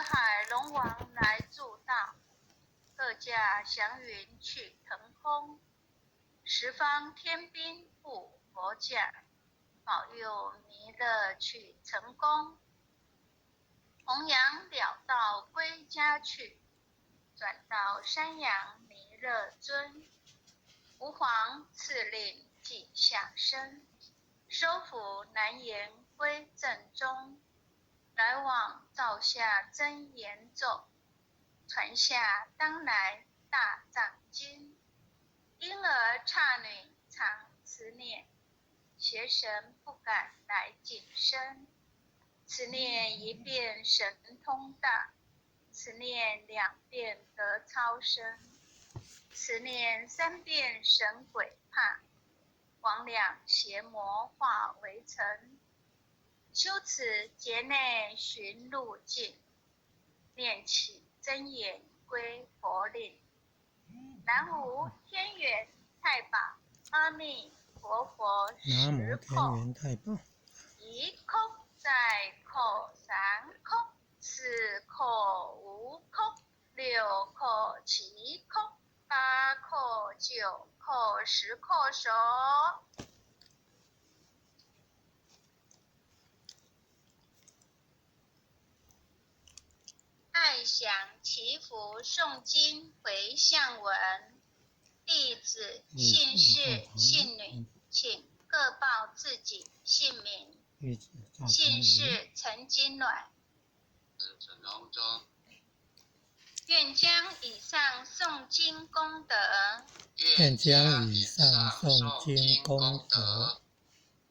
海龙王来助道，各驾祥云去腾空，十方天兵护佛驾，保佑弥勒去成功。弘扬了道归家去，转到山阳弥勒尊。吾皇赐令即下生，收服难言归正中。来往照下真言咒，传下当来大藏经。婴儿刹女常慈念，邪神不敢来近身。此念一遍神通大，此念两遍得超生，此念三遍神鬼怕，魍魉邪魔化为尘。修此劫内寻路径，念起真言归佛令。南无天元太保阿弥陀佛南无十天元太保。一空再空三空四空五空六空七空八空九空十空手。爱想祈福诵经回向文，弟子姓氏姓女，请各报自己姓名。姓氏陈金鸾。愿将以上诵经功德，愿将以上诵经功德，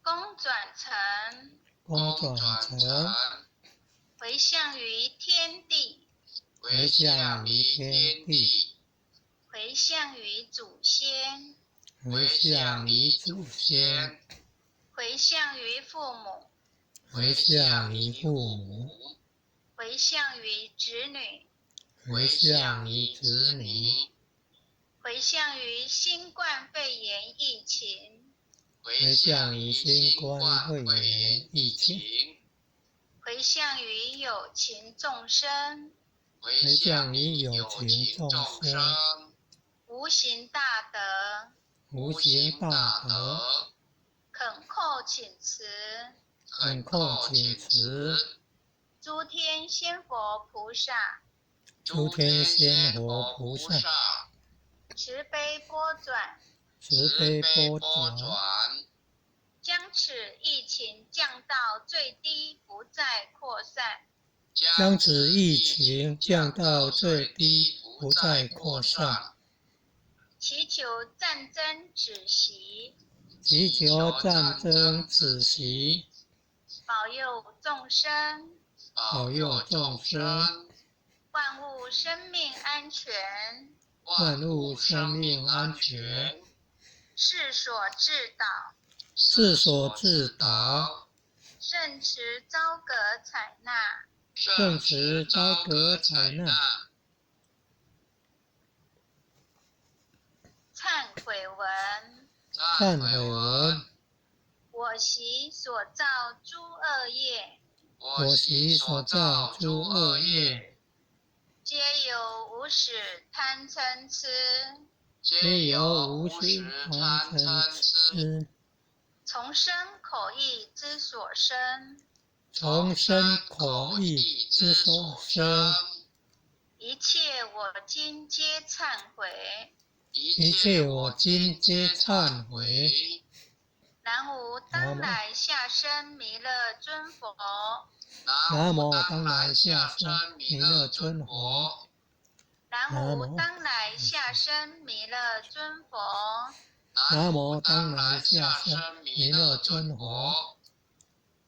功转成回向于天地，回向于天地，回向于祖先，回向于祖先，回向于父母，回向于父母，回向于子女，回向于子女，回向于新冠肺炎疫情，回向于新冠肺炎疫情，回向于有情众生，回向于有情众生，无形大德，无形大德，恳叩请辞，恳叩请辞，诸天仙佛菩萨，诸天仙佛菩萨，慈悲拨转，慈悲拨转，将此疫情降到最低，不再扩散。将此疫情降到最低，不再扩散。祈求战争止息，祈求战争止息，保佑众生，保佑众生，万物生命安全，万物生命安全，世所致导，世所致导，圣慈昭格采纳，圣慈昭格采纳。忏悔文，忏悔文，我习所造诸恶业，我习所造诸恶业，皆由无始贪嗔痴，皆由无始贪嗔痴，从身口意之所生，从身口意之所生，一切我今皆忏悔。一切我今皆忏悔。南无当来下生弥勒尊佛，南无当来下生弥勒尊佛，南无当来下生弥勒尊佛，南无当来下生弥勒尊佛，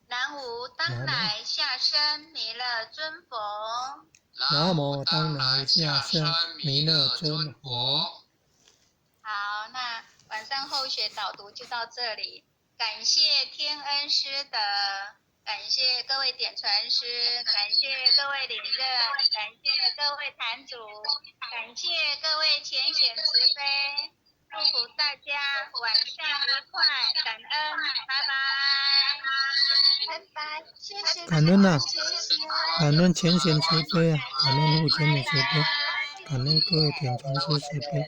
南无当来下生弥勒尊佛，南无当来下生弥勒尊佛。好，那晚上后学导读就到这里。感谢天恩师德，感谢各位点传师，感谢各位领任，感谢各位坛主，感谢各位浅显慈悲，祝福大家晚上愉快，感恩，拜拜，拜拜，谢谢，感恩啊。谢谢。感恩前贤慈悲啊，感恩护前的慈悲，感恩各位点禅师慈悲。